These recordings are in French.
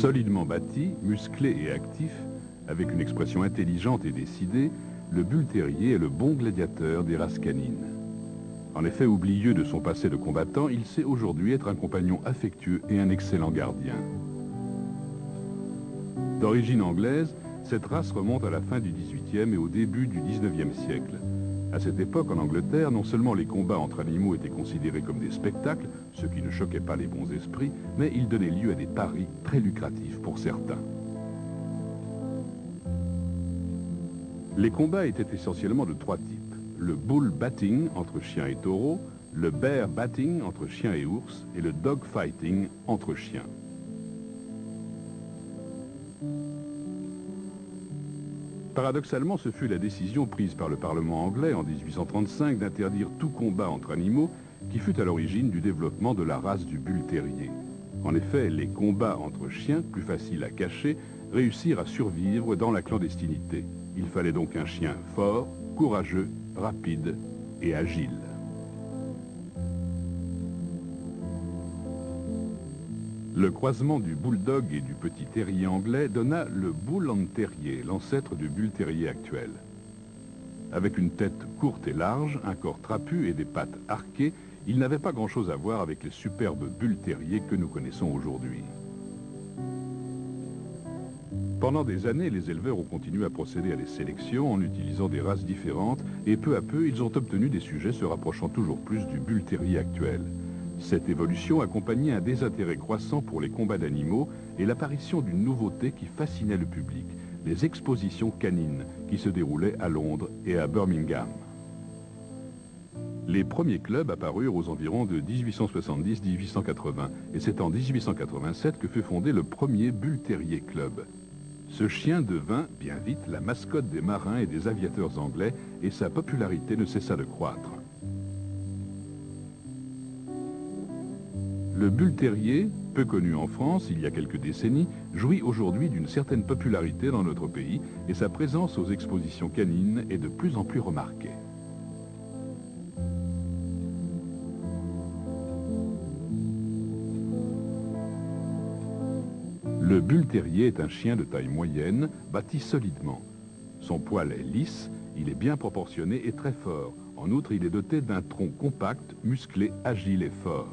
Solidement bâti, musclé et actif, avec une expression intelligente et décidée, le bull terrier est le bon gladiateur des races canines. En effet, oublieux de son passé de combattant, il sait aujourd'hui être un compagnon affectueux et un excellent gardien. D'origine anglaise, cette race remonte à la fin du XVIIIe et au début du XIXe siècle. À cette époque, en Angleterre, non seulement les combats entre animaux étaient considérés comme des spectacles, ce qui ne choquait pas les bons esprits, mais ils donnaient lieu à des paris très lucratifs pour certains. Les combats étaient essentiellement de trois types. Le bull batting entre chiens et taureaux, le bear batting entre chiens et ours et le dog fighting entre chiens. Paradoxalement, ce fut la décision prise par le Parlement anglais en 1835 d'interdire tout combat entre animaux qui fut à l'origine du développement de la race du bull terrier. En effet, les combats entre chiens, plus faciles à cacher, réussirent à survivre dans la clandestinité. Il fallait donc un chien fort, courageux, rapide et agile. Le croisement du bulldog et du petit terrier anglais donna le Bull Terrier, l'ancêtre du bull terrier actuel. Avec une tête courte et large, un corps trapu et des pattes arquées, il n'avait pas grand-chose à voir avec les superbes bull terriers que nous connaissons aujourd'hui. Pendant des années, les éleveurs ont continué à procéder à des sélections en utilisant des races différentes et peu à peu, ils ont obtenu des sujets se rapprochant toujours plus du bull terrier actuel. Cette évolution accompagnait un désintérêt croissant pour les combats d'animaux et l'apparition d'une nouveauté qui fascinait le public, les expositions canines qui se déroulaient à Londres et à Birmingham. Les premiers clubs apparurent aux environs de 1870-1880 et c'est en 1887 que fut fondé le premier Bull Terrier Club. Ce chien devint bien vite la mascotte des marins et des aviateurs anglais et sa popularité ne cessa de croître. Le Bull Terrier, peu connu en France il y a quelques décennies, jouit aujourd'hui d'une certaine popularité dans notre pays et sa présence aux expositions canines est de plus en plus remarquée. Le Bull Terrier est un chien de taille moyenne, bâti solidement. Son poil est lisse, il est bien proportionné et très fort. En outre, il est doté d'un tronc compact, musclé, agile et fort.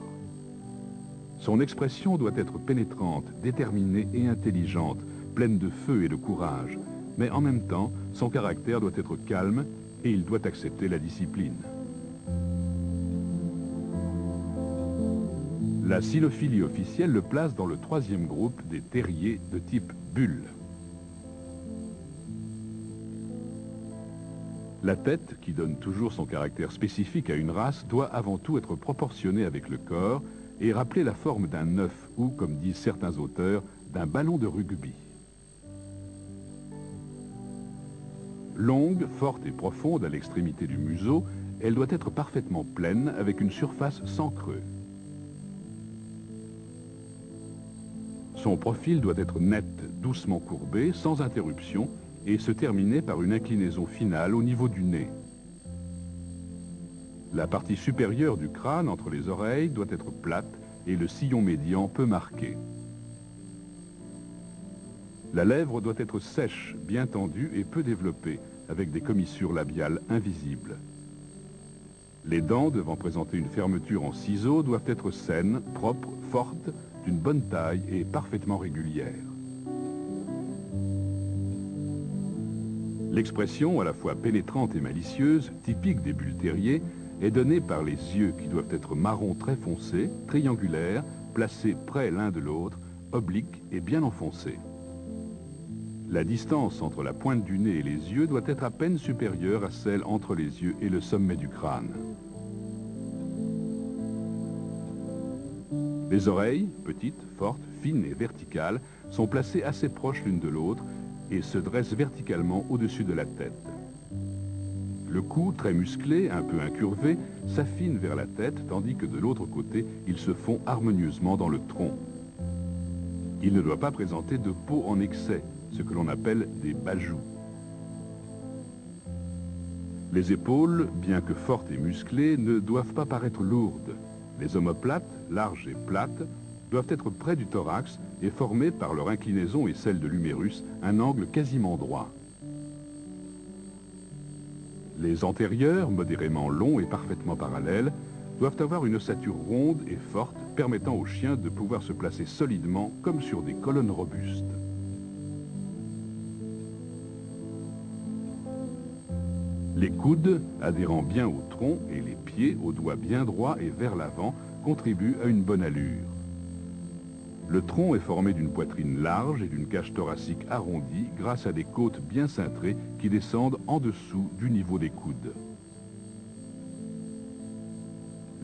Son expression doit être pénétrante, déterminée et intelligente, pleine de feu et de courage. Mais en même temps, son caractère doit être calme et il doit accepter la discipline. La cynophilie officielle le place dans le troisième groupe des terriers de type bull. La tête, qui donne toujours son caractère spécifique à une race, doit avant tout être proportionnée avec le corps et rappeler la forme d'un œuf ou, comme disent certains auteurs, d'un ballon de rugby. Longue, forte et profonde à l'extrémité du museau, elle doit être parfaitement pleine avec une surface sans creux. Son profil doit être net, doucement courbé, sans interruption, et se terminer par une inclinaison finale au niveau du nez. La partie supérieure du crâne, entre les oreilles, doit être plate et le sillon médian peu marqué. La lèvre doit être sèche, bien tendue et peu développée, avec des commissures labiales invisibles. Les dents, devant présenter une fermeture en ciseaux, doivent être saines, propres, fortes, d'une bonne taille et parfaitement régulière. L'expression, à la fois pénétrante et malicieuse, typique des bulles terriers, est donnée par les yeux qui doivent être marron très foncé, triangulaires, placés près l'un de l'autre, obliques et bien enfoncés. La distance entre la pointe du nez et les yeux doit être à peine supérieure à celle entre les yeux et le sommet du crâne. Les oreilles, petites, fortes, fines et verticales, sont placées assez proches l'une de l'autre et se dressent verticalement au-dessus de la tête. Le cou, très musclé, un peu incurvé, s'affine vers la tête, tandis que de l'autre côté, ils se font harmonieusement dans le tronc. Il ne doit pas présenter de peau en excès, ce que l'on appelle des bajous. Les épaules, bien que fortes et musclées, ne doivent pas paraître lourdes. Les omoplates, larges et plates, doivent être près du thorax et former par leur inclinaison et celle de l'humérus un angle quasiment droit. Les antérieurs, modérément longs et parfaitement parallèles, doivent avoir une ossature ronde et forte permettant au chien de pouvoir se placer solidement comme sur des colonnes robustes. Les coudes, adhérant bien au tronc, et les pieds, aux doigts bien droits et vers l'avant, contribuent à une bonne allure. Le tronc est formé d'une poitrine large et d'une cage thoracique arrondie grâce à des côtes bien cintrées qui descendent en dessous du niveau des coudes.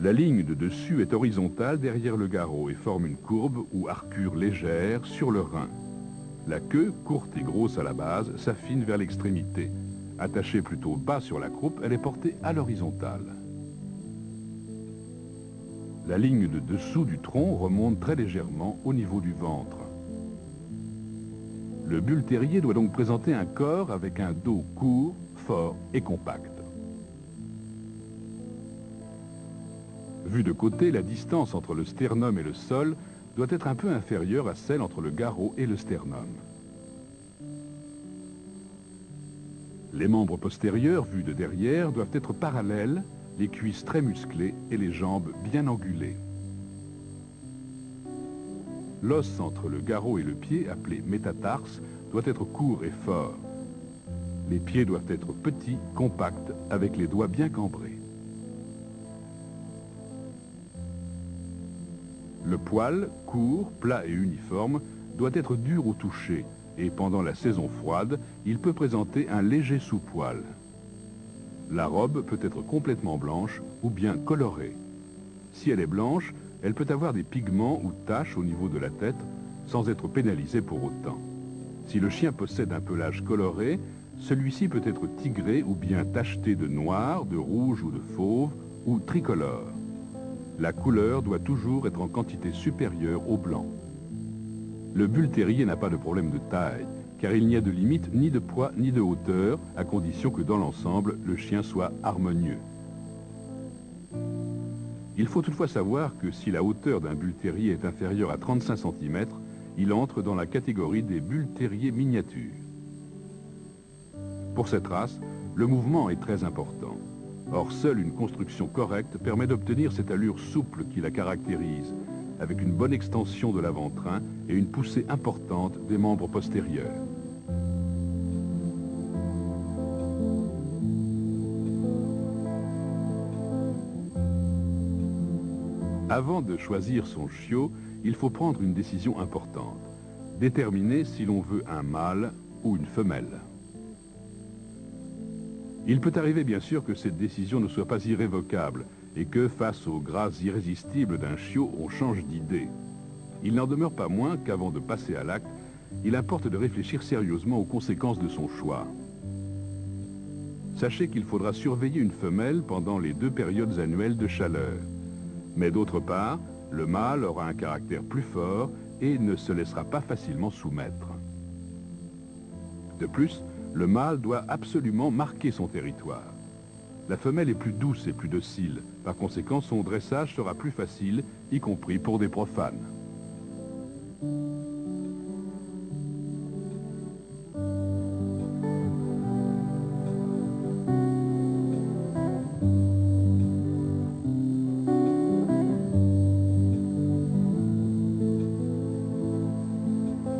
La ligne de dessus est horizontale derrière le garrot et forme une courbe ou arcure légère sur le rein. La queue, courte et grosse à la base, s'affine vers l'extrémité. Attachée plutôt bas sur la croupe, elle est portée à l'horizontale. La ligne de dessous du tronc remonte très légèrement au niveau du ventre. Le bull terrier doit donc présenter un corps avec un dos court, fort et compact. Vu de côté, la distance entre le sternum et le sol doit être un peu inférieure à celle entre le garrot et le sternum. Les membres postérieurs, vus de derrière, doivent être parallèles, les cuisses très musclées et les jambes bien angulées. L'os entre le garrot et le pied, appelé métatarse, doit être court et fort. Les pieds doivent être petits, compacts, avec les doigts bien cambrés. Le poil, court, plat et uniforme, doit être dur au toucher et pendant la saison froide, il peut présenter un léger sous-poil. La robe peut être complètement blanche ou bien colorée. Si elle est blanche, elle peut avoir des pigments ou taches au niveau de la tête sans être pénalisée pour autant. Si le chien possède un pelage coloré, celui-ci peut être tigré ou bien tacheté de noir, de rouge ou de fauve ou tricolore. La couleur doit toujours être en quantité supérieure au blanc. Le bull terrier n'a pas de problème de taille, car il n'y a de limite ni de poids ni de hauteur, à condition que dans l'ensemble, le chien soit harmonieux. Il faut toutefois savoir que si la hauteur d'un bull terrier est inférieure à 35 cm, il entre dans la catégorie des bull terriers miniatures. Pour cette race, le mouvement est très important. Or, seule une construction correcte permet d'obtenir cette allure souple qui la caractérise, avec une bonne extension de l'avant-train et une poussée importante des membres postérieurs. Avant de choisir son chiot, il faut prendre une décision importante. Déterminer si l'on veut un mâle ou une femelle. Il peut arriver bien sûr que cette décision ne soit pas irrévocable et que, face aux grâces irrésistibles d'un chiot, on change d'idée. Il n'en demeure pas moins qu'avant de passer à l'acte, il importe de réfléchir sérieusement aux conséquences de son choix. Sachez qu'il faudra surveiller une femelle pendant les 2 périodes annuelles de chaleur. Mais d'autre part, le mâle aura un caractère plus fort et ne se laissera pas facilement soumettre. De plus, le mâle doit absolument marquer son territoire. La femelle est plus douce et plus docile. Par conséquent, son dressage sera plus facile, y compris pour des profanes.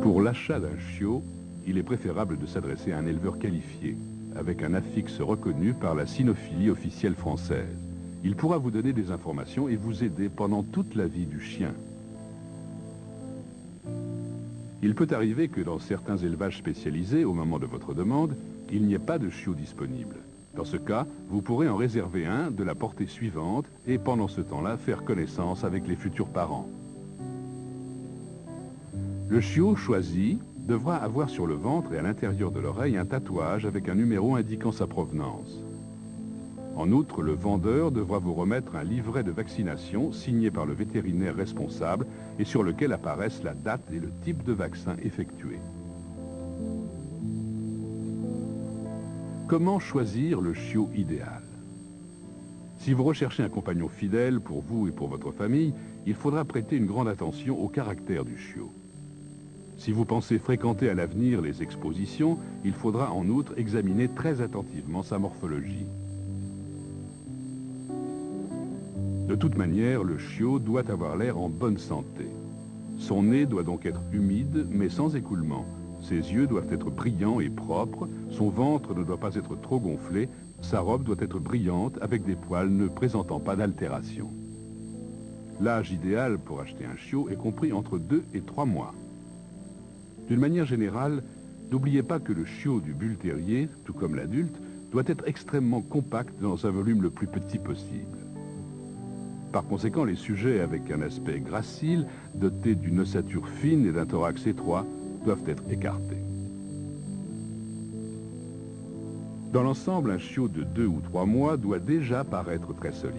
Pour l'achat d'un chiot, il est préférable de s'adresser à un éleveur qualifié, avec un affixe reconnu par la cynophilie officielle française. Il pourra vous donner des informations et vous aider pendant toute la vie du chien. Il peut arriver que dans certains élevages spécialisés, au moment de votre demande, il n'y ait pas de chiot disponible. Dans ce cas, vous pourrez en réserver un de la portée suivante et pendant ce temps-là, faire connaissance avec les futurs parents. Le chiot choisi devra avoir sur le ventre et à l'intérieur de l'oreille un tatouage avec un numéro indiquant sa provenance. En outre, le vendeur devra vous remettre un livret de vaccination signé par le vétérinaire responsable et sur lequel apparaissent la date et le type de vaccin effectué. Comment choisir le chiot idéal? Si vous recherchez un compagnon fidèle pour vous et pour votre famille, il faudra prêter une grande attention au caractère du chiot. Si vous pensez fréquenter à l'avenir les expositions, il faudra en outre examiner très attentivement sa morphologie. De toute manière, le chiot doit avoir l'air en bonne santé. Son nez doit donc être humide, mais sans écoulement. Ses yeux doivent être brillants et propres, son ventre ne doit pas être trop gonflé, sa robe doit être brillante avec des poils ne présentant pas d'altération. L'âge idéal pour acheter un chiot est compris entre 2 et 3 mois. D'une manière générale, n'oubliez pas que le chiot du bull terrier, tout comme l'adulte, doit être extrêmement compact dans un volume le plus petit possible. Par conséquent, les sujets avec un aspect gracile, dotés d'une ossature fine et d'un thorax étroit, doivent être écartés. Dans l'ensemble, un chiot de 2 ou 3 mois doit déjà paraître très solide.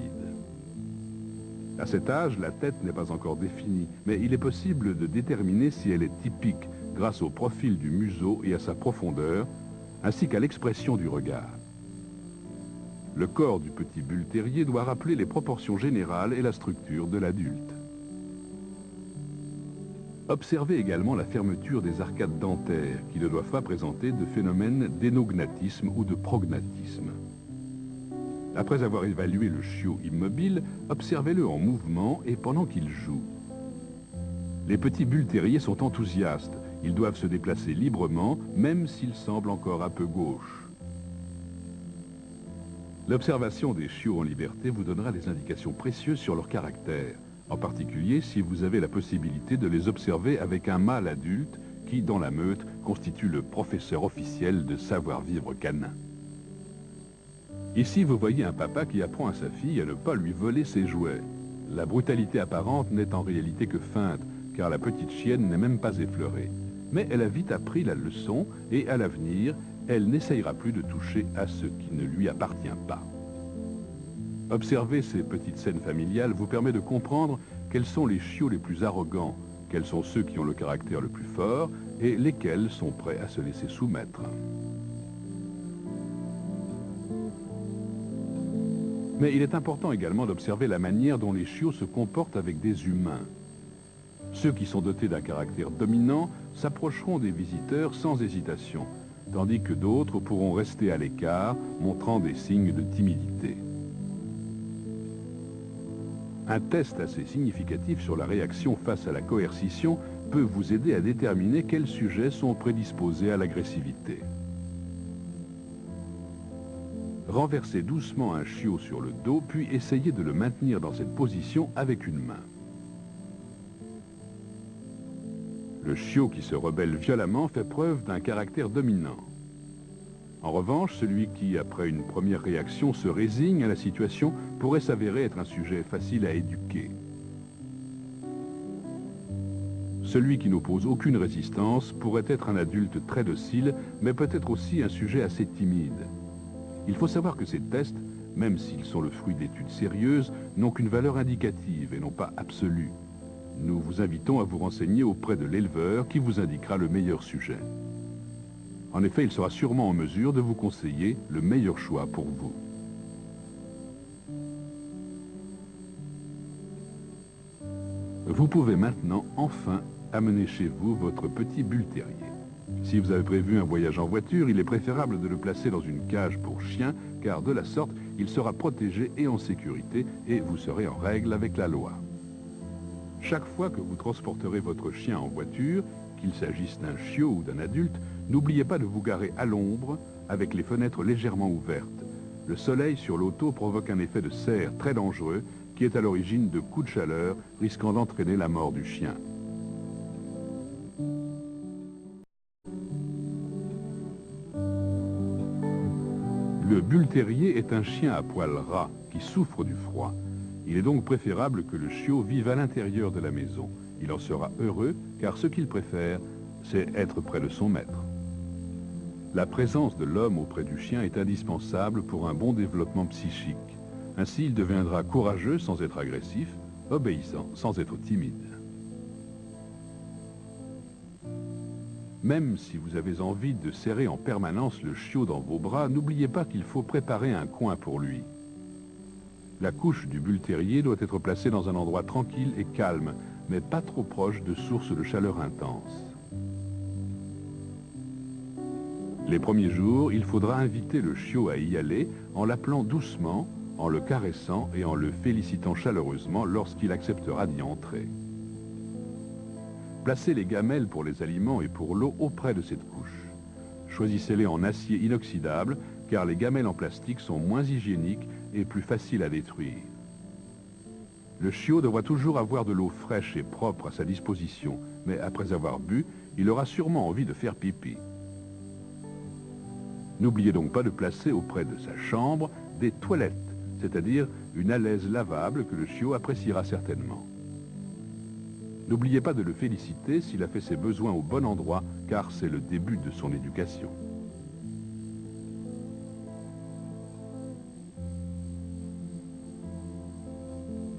À cet âge, la tête n'est pas encore définie, mais il est possible de déterminer si elle est typique grâce au profil du museau et à sa profondeur, ainsi qu'à l'expression du regard. Le corps du petit bull terrier doit rappeler les proportions générales et la structure de l'adulte. Observez également la fermeture des arcades dentaires qui ne doivent pas présenter de phénomène d'énognatisme ou de prognatisme. Après avoir évalué le chiot immobile, observez-le en mouvement et pendant qu'il joue. Les petits bull terriers sont enthousiastes. Ils doivent se déplacer librement, même s'ils semblent encore un peu gauches. L'observation des chiots en liberté vous donnera des indications précieuses sur leur caractère, en particulier si vous avez la possibilité de les observer avec un mâle adulte qui, dans la meute, constitue le professeur officiel de savoir-vivre canin. Ici, vous voyez un papa qui apprend à sa fille à ne pas lui voler ses jouets. La brutalité apparente n'est en réalité que feinte, car la petite chienne n'est même pas effleurée. Mais elle a vite appris la leçon et, à l'avenir, elle n'essayera plus de toucher à ce qui ne lui appartient pas. Observer ces petites scènes familiales vous permet de comprendre quels sont les chiots les plus arrogants, quels sont ceux qui ont le caractère le plus fort et lesquels sont prêts à se laisser soumettre. Mais il est important également d'observer la manière dont les chiots se comportent avec des humains. Ceux qui sont dotés d'un caractère dominant s'approcheront des visiteurs sans hésitation, tandis que d'autres pourront rester à l'écart, montrant des signes de timidité. Un test assez significatif sur la réaction face à la coercition peut vous aider à déterminer quels sujets sont prédisposés à l'agressivité. Renversez doucement un chiot sur le dos, puis essayez de le maintenir dans cette position avec une main. Le chiot qui se rebelle violemment fait preuve d'un caractère dominant. En revanche, celui qui, après une première réaction, se résigne à la situation pourrait s'avérer être un sujet facile à éduquer. Celui qui n'oppose aucune résistance pourrait être un adulte très docile, mais peut-être aussi un sujet assez timide. Il faut savoir que ces tests, même s'ils sont le fruit d'études sérieuses, n'ont qu'une valeur indicative et non pas absolue. Nous vous invitons à vous renseigner auprès de l'éleveur qui vous indiquera le meilleur sujet. En effet, il sera sûrement en mesure de vous conseiller le meilleur choix pour vous. Vous pouvez maintenant enfin amener chez vous votre petit bull terrier. Si vous avez prévu un voyage en voiture, il est préférable de le placer dans une cage pour chien, car de la sorte, il sera protégé et en sécurité, et vous serez en règle avec la loi. Chaque fois que vous transporterez votre chien en voiture, qu'il s'agisse d'un chiot ou d'un adulte, n'oubliez pas de vous garer à l'ombre, avec les fenêtres légèrement ouvertes. Le soleil sur l'auto provoque un effet de serre très dangereux, qui est à l'origine de coups de chaleur, risquant d'entraîner la mort du chien. Le bull terrier est un chien à poils ras qui souffre du froid. Il est donc préférable que le chiot vive à l'intérieur de la maison. Il en sera heureux car ce qu'il préfère, c'est être près de son maître. La présence de l'homme auprès du chien est indispensable pour un bon développement psychique. Ainsi, il deviendra courageux sans être agressif, obéissant sans être timide. Même si vous avez envie de serrer en permanence le chiot dans vos bras, n'oubliez pas qu'il faut préparer un coin pour lui. La couche du bull terrier doit être placée dans un endroit tranquille et calme, mais pas trop proche de sources de chaleur intense. Les premiers jours, il faudra inviter le chiot à y aller en l'appelant doucement, en le caressant et en le félicitant chaleureusement lorsqu'il acceptera d'y entrer. Placez les gamelles pour les aliments et pour l'eau auprès de cette couche. Choisissez-les en acier inoxydable, car les gamelles en plastique sont moins hygiéniques et plus faciles à détruire. Le chiot devra toujours avoir de l'eau fraîche et propre à sa disposition, mais après avoir bu, il aura sûrement envie de faire pipi. N'oubliez donc pas de placer auprès de sa chambre des toilettes, c'est-à-dire une alaise lavable que le chiot appréciera certainement. N'oubliez pas de le féliciter s'il a fait ses besoins au bon endroit, car c'est le début de son éducation.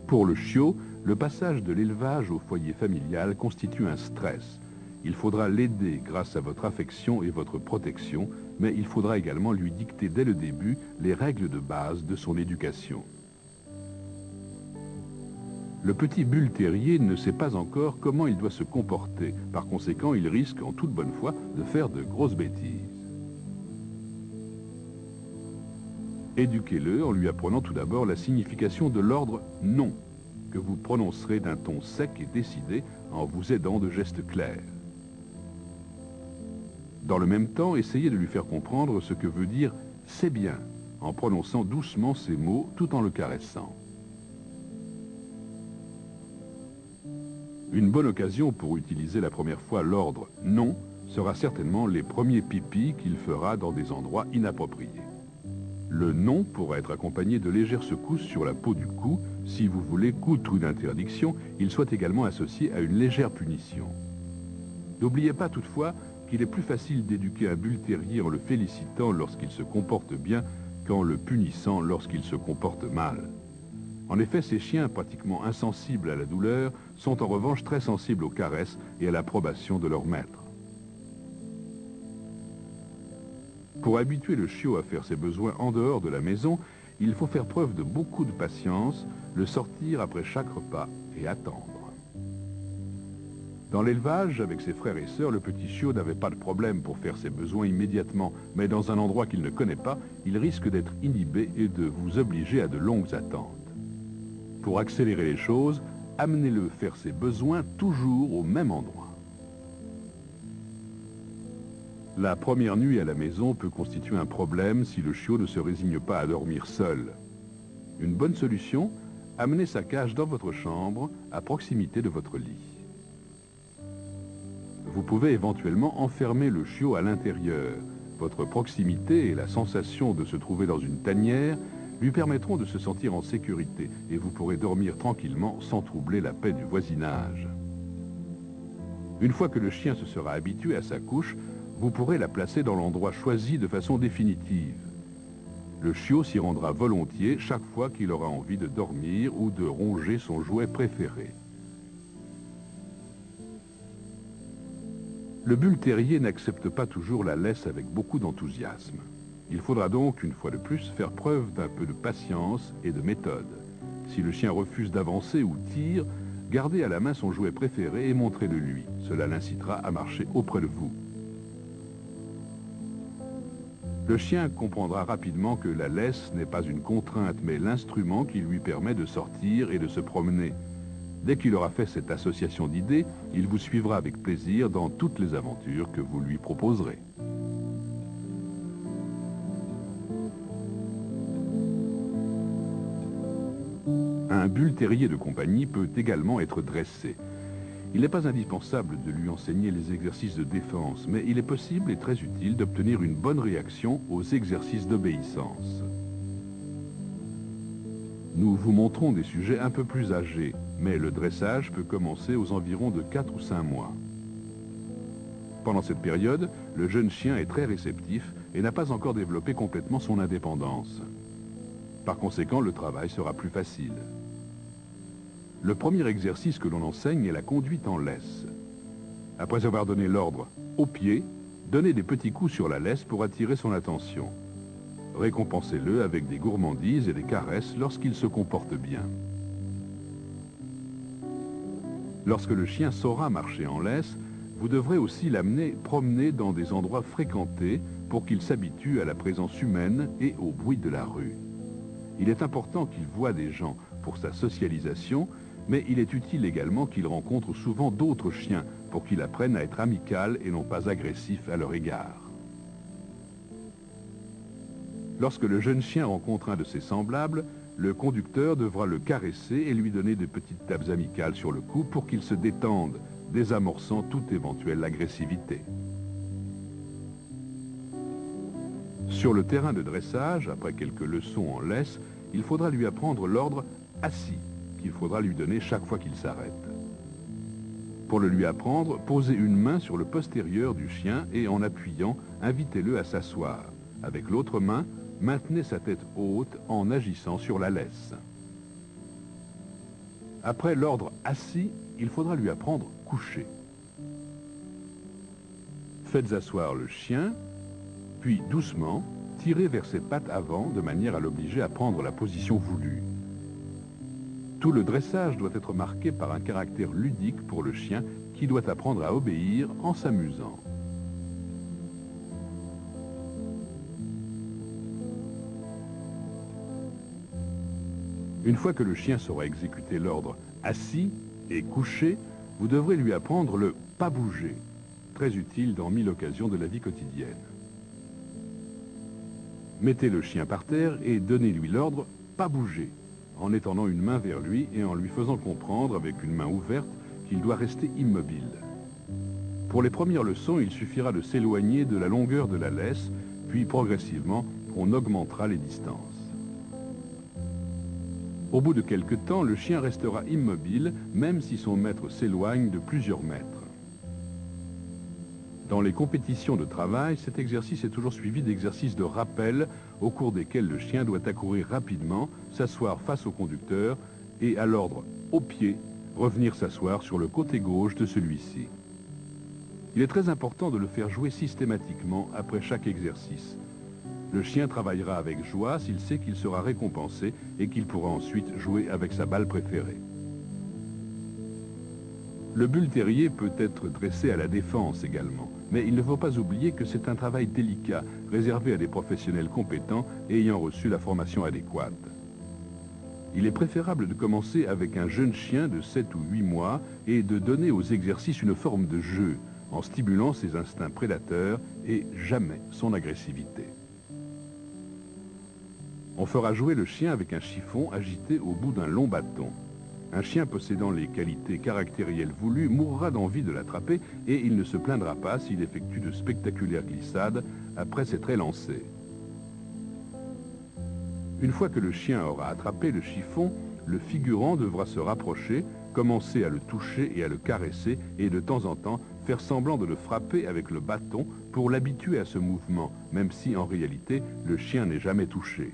Pour le chiot, le passage de l'élevage au foyer familial constitue un stress. Il faudra l'aider grâce à votre affection et votre protection, mais il faudra également lui dicter dès le début les règles de base de son éducation. Le petit bull terrier ne sait pas encore comment il doit se comporter. Par conséquent, il risque, en toute bonne foi, de faire de grosses bêtises. Éduquez-le en lui apprenant tout d'abord la signification de l'ordre « non », que vous prononcerez d'un ton sec et décidé en vous aidant de gestes clairs. Dans le même temps, essayez de lui faire comprendre ce que veut dire « c'est bien » en prononçant doucement ces mots tout en le caressant. Une bonne occasion pour utiliser la première fois l'ordre « non » sera certainement les premiers pipis qu'il fera dans des endroits inappropriés. Le non pourra être accompagné de légères secousses sur la peau du cou. Si vous voulez qu'outre une interdiction, il soit également associé à une légère punition. N'oubliez pas toutefois qu'il est plus facile d'éduquer un bull terrier en le félicitant lorsqu'il se comporte bien qu'en le punissant lorsqu'il se comporte mal. En effet, ces chiens pratiquement insensibles à la douleur sont en revanche très sensibles aux caresses et à l'approbation de leur maître. Pour habituer le chiot à faire ses besoins en dehors de la maison, il faut faire preuve de beaucoup de patience, le sortir après chaque repas et attendre. Dans l'élevage, avec ses frères et sœurs, le petit chiot n'avait pas de problème pour faire ses besoins immédiatement, mais dans un endroit qu'il ne connaît pas, il risque d'être inhibé et de vous obliger à de longues attentes. Pour accélérer les choses, amenez-le faire ses besoins toujours au même endroit. La première nuit à la maison peut constituer un problème si le chiot ne se résigne pas à dormir seul. Une bonne solution, amenez sa cage dans votre chambre, à proximité de votre lit. Vous pouvez éventuellement enfermer le chiot à l'intérieur. Votre proximité et la sensation de se trouver dans une tanière lui permettront de se sentir en sécurité et vous pourrez dormir tranquillement sans troubler la paix du voisinage. Une fois que le chien se sera habitué à sa couche, vous pourrez la placer dans l'endroit choisi de façon définitive. Le chiot s'y rendra volontiers chaque fois qu'il aura envie de dormir ou de ronger son jouet préféré. Le bull terrier n'accepte pas toujours la laisse avec beaucoup d'enthousiasme. Il faudra donc, une fois de plus, faire preuve d'un peu de patience et de méthode. Si le chien refuse d'avancer ou tire, gardez à la main son jouet préféré et montrez-le lui. Cela l'incitera à marcher auprès de vous. Le chien comprendra rapidement que la laisse n'est pas une contrainte, mais l'instrument qui lui permet de sortir et de se promener. Dès qu'il aura fait cette association d'idées, il vous suivra avec plaisir dans toutes les aventures que vous lui proposerez. Un bull terrier de compagnie peut également être dressé. Il n'est pas indispensable de lui enseigner les exercices de défense, mais il est possible et très utile d'obtenir une bonne réaction aux exercices d'obéissance. Nous vous montrons des sujets un peu plus âgés, mais le dressage peut commencer aux environs de 4 ou 5 mois. Pendant cette période, le jeune chien est très réceptif et n'a pas encore développé complètement son indépendance. Par conséquent, le travail sera plus facile. Le premier exercice que l'on enseigne est la conduite en laisse. Après avoir donné l'ordre au pied, donnez des petits coups sur la laisse pour attirer son attention. Récompensez-le avec des gourmandises et des caresses lorsqu'il se comporte bien. Lorsque le chien saura marcher en laisse, vous devrez aussi l'amener promener dans des endroits fréquentés pour qu'il s'habitue à la présence humaine et au bruit de la rue. Il est important qu'il voie des gens pour sa socialisation, mais il est utile également qu'il rencontre souvent d'autres chiens pour qu'il apprenne à être amical et non pas agressif à leur égard. Lorsque le jeune chien rencontre un de ses semblables, le conducteur devra le caresser et lui donner de petites tapes amicales sur le cou pour qu'il se détende, désamorçant toute éventuelle agressivité. Sur le terrain de dressage, après quelques leçons en laisse, il faudra lui apprendre l'ordre « assis » qu'il faudra lui donner chaque fois qu'il s'arrête. Pour le lui apprendre, posez une main sur le postérieur du chien et en appuyant, invitez-le à s'asseoir. Avec l'autre main, maintenez sa tête haute en agissant sur la laisse. Après l'ordre « assis », il faudra lui apprendre « couché ». Faites asseoir le chien, puis doucement, tirez vers ses pattes avant de manière à l'obliger à prendre la position voulue. Tout le dressage doit être marqué par un caractère ludique pour le chien qui doit apprendre à obéir en s'amusant. Une fois que le chien saura exécuter l'ordre « assis » et « couché », vous devrez lui apprendre le « pas bouger », très utile dans 1000 occasions de la vie quotidienne. Mettez le chien par terre et donnez-lui l'ordre « pas bouger », en étendant une main vers lui et en lui faisant comprendre avec une main ouverte qu'il doit rester immobile. Pour les premières leçons, il suffira de s'éloigner de la longueur de la laisse, puis progressivement, on augmentera les distances. Au bout de quelque temps, le chien restera immobile, même si son maître s'éloigne de plusieurs mètres. Dans les compétitions de travail, cet exercice est toujours suivi d'exercices de rappel, au cours desquels le chien doit accourir rapidement, s'asseoir face au conducteur et, à l'ordre « au pied », revenir s'asseoir sur le côté gauche de celui-ci. Il est très important de le faire jouer systématiquement après chaque exercice. Le chien travaillera avec joie s'il sait qu'il sera récompensé et qu'il pourra ensuite jouer avec sa balle préférée. Le bull terrier peut être dressé à la défense également, mais il ne faut pas oublier que c'est un travail délicat, réservé à des professionnels compétents et ayant reçu la formation adéquate. Il est préférable de commencer avec un jeune chien de 7 ou 8 mois et de donner aux exercices une forme de jeu, en stimulant ses instincts prédateurs et jamais son agressivité. On fera jouer le chien avec un chiffon agité au bout d'un long bâton. Un chien possédant les qualités caractérielles voulues mourra d'envie de l'attraper et il ne se plaindra pas s'il effectue de spectaculaires glissades après s'être élancé. Une fois que le chien aura attrapé le chiffon, le figurant devra se rapprocher, commencer à le toucher et à le caresser et de temps en temps faire semblant de le frapper avec le bâton pour l'habituer à ce mouvement, même si en réalité le chien n'est jamais touché.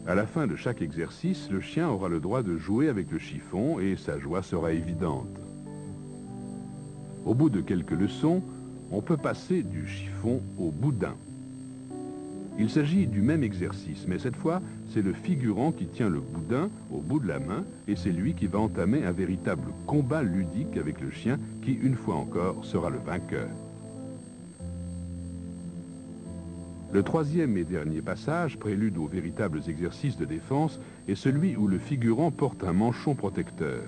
À la fin de chaque exercice, le chien aura le droit de jouer avec le chiffon et sa joie sera évidente. Au bout de quelques leçons, on peut passer du chiffon au boudin. Il s'agit du même exercice, mais cette fois, c'est le figurant qui tient le boudin au bout de la main et c'est lui qui va entamer un véritable combat ludique avec le chien qui, une fois encore, sera le vainqueur. Le troisième et dernier passage, prélude aux véritables exercices de défense, est celui où le figurant porte un manchon protecteur.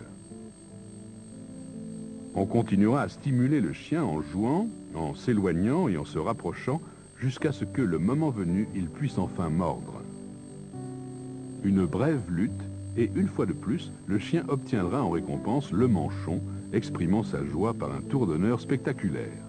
On continuera à stimuler le chien en jouant, en s'éloignant et en se rapprochant, jusqu'à ce que, le moment venu, il puisse enfin mordre. Une brève lutte, et une fois de plus, le chien obtiendra en récompense le manchon, exprimant sa joie par un tour d'honneur spectaculaire.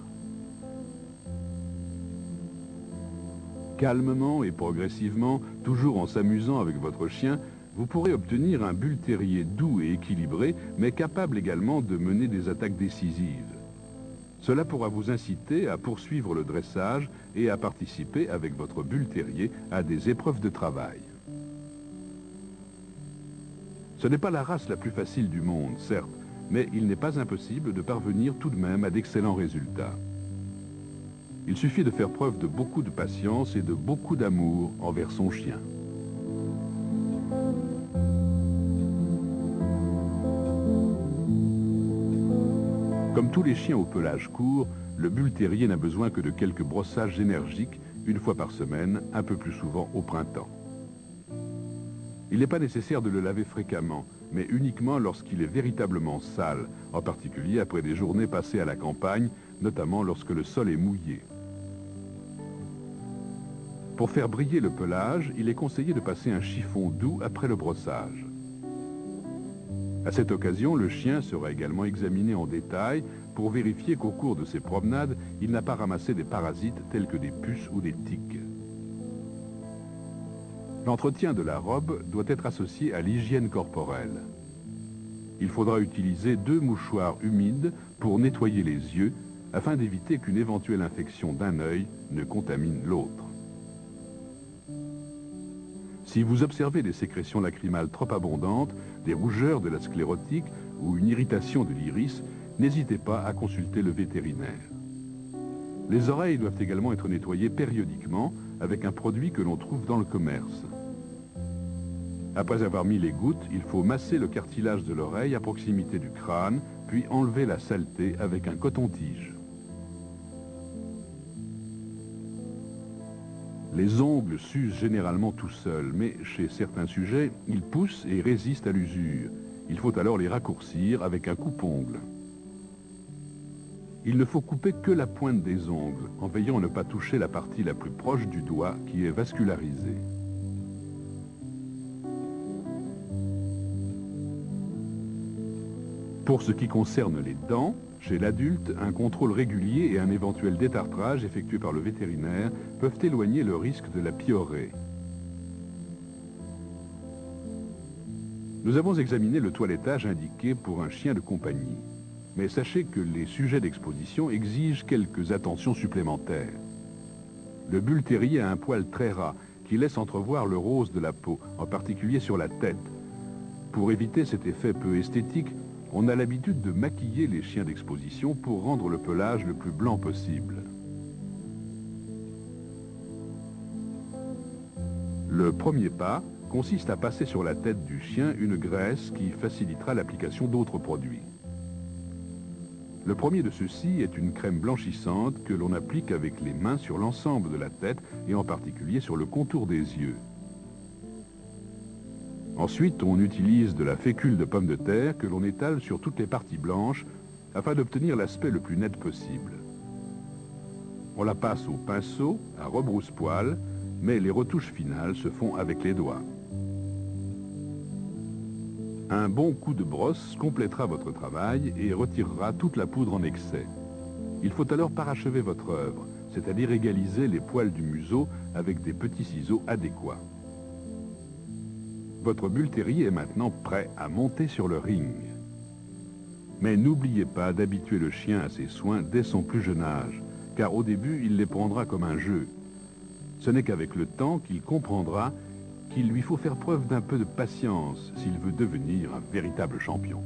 Calmement et progressivement, toujours en s'amusant avec votre chien, vous pourrez obtenir un bull terrier doux et équilibré, mais capable également de mener des attaques décisives. Cela pourra vous inciter à poursuivre le dressage et à participer avec votre bull terrier à des épreuves de travail. Ce n'est pas la race la plus facile du monde, certes, mais il n'est pas impossible de parvenir tout de même à d'excellents résultats. Il suffit de faire preuve de beaucoup de patience et de beaucoup d'amour envers son chien. Comme tous les chiens au pelage court, le bull terrier n'a besoin que de quelques brossages énergiques, une fois par semaine, un peu plus souvent au printemps. Il n'est pas nécessaire de le laver fréquemment, mais uniquement lorsqu'il est véritablement sale, en particulier après des journées passées à la campagne, notamment lorsque le sol est mouillé. Pour faire briller le pelage, il est conseillé de passer un chiffon doux après le brossage. À cette occasion, le chien sera également examiné en détail pour vérifier qu'au cours de ses promenades, il n'a pas ramassé des parasites tels que des puces ou des tiques. L'entretien de la robe doit être associé à l'hygiène corporelle. Il faudra utiliser 2 mouchoirs humides pour nettoyer les yeux afin d'éviter qu'une éventuelle infection d'un œil ne contamine l'autre. Si vous observez des sécrétions lacrymales trop abondantes, des rougeurs de la sclérotique ou une irritation de l'iris, n'hésitez pas à consulter le vétérinaire. Les oreilles doivent également être nettoyées périodiquement avec un produit que l'on trouve dans le commerce. Après avoir mis les gouttes, il faut masser le cartilage de l'oreille à proximité du crâne, puis enlever la saleté avec un coton-tige. Les ongles s'usent généralement tout seuls, mais chez certains sujets, ils poussent et résistent à l'usure. Il faut alors les raccourcir avec un coupe-ongle. Il ne faut couper que la pointe des ongles, en veillant à ne pas toucher la partie la plus proche du doigt qui est vascularisée. Pour ce qui concerne les dents, chez l'adulte, un contrôle régulier et un éventuel détartrage effectué par le vétérinaire peuvent éloigner le risque de la piorrhée. Nous avons examiné le toilettage indiqué pour un chien de compagnie. Mais sachez que les sujets d'exposition exigent quelques attentions supplémentaires. Le bull terrier a un poil très ras qui laisse entrevoir le rose de la peau, en particulier sur la tête. Pour éviter cet effet peu esthétique, on a l'habitude de maquiller les chiens d'exposition pour rendre le pelage le plus blanc possible. Le premier pas consiste à passer sur la tête du chien une graisse qui facilitera l'application d'autres produits. Le premier de ceux-ci est une crème blanchissante que l'on applique avec les mains sur l'ensemble de la tête et en particulier sur le contour des yeux. Ensuite, on utilise de la fécule de pomme de terre que l'on étale sur toutes les parties blanches afin d'obtenir l'aspect le plus net possible. On la passe au pinceau, à rebrousse-poil, mais les retouches finales se font avec les doigts. Un bon coup de brosse complétera votre travail et retirera toute la poudre en excès. Il faut alors parachever votre œuvre, c'est-à-dire égaliser les poils du museau avec des petits ciseaux adéquats. Votre bull terrier est maintenant prêt à monter sur le ring. Mais n'oubliez pas d'habituer le chien à ses soins dès son plus jeune âge, car au début, il les prendra comme un jeu. Ce n'est qu'avec le temps qu'il comprendra qu'il lui faut faire preuve d'un peu de patience s'il veut devenir un véritable champion.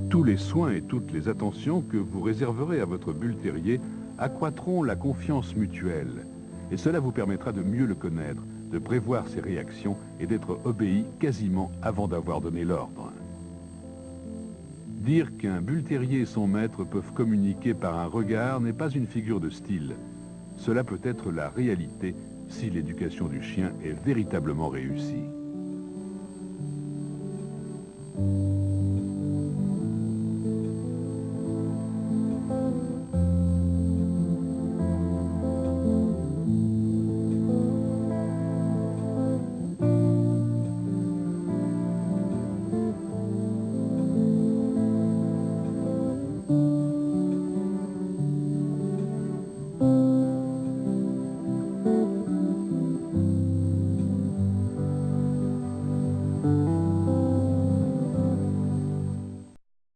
Tous les soins et toutes les attentions que vous réserverez à votre bull terrier accroîtront la confiance mutuelle, et cela vous permettra de mieux le connaître, de prévoir ses réactions et d'être obéi quasiment avant d'avoir donné l'ordre. Dire qu'un bull terrier et son maître peuvent communiquer par un regard n'est pas une figure de style. Cela peut être la réalité si l'éducation du chien est véritablement réussie.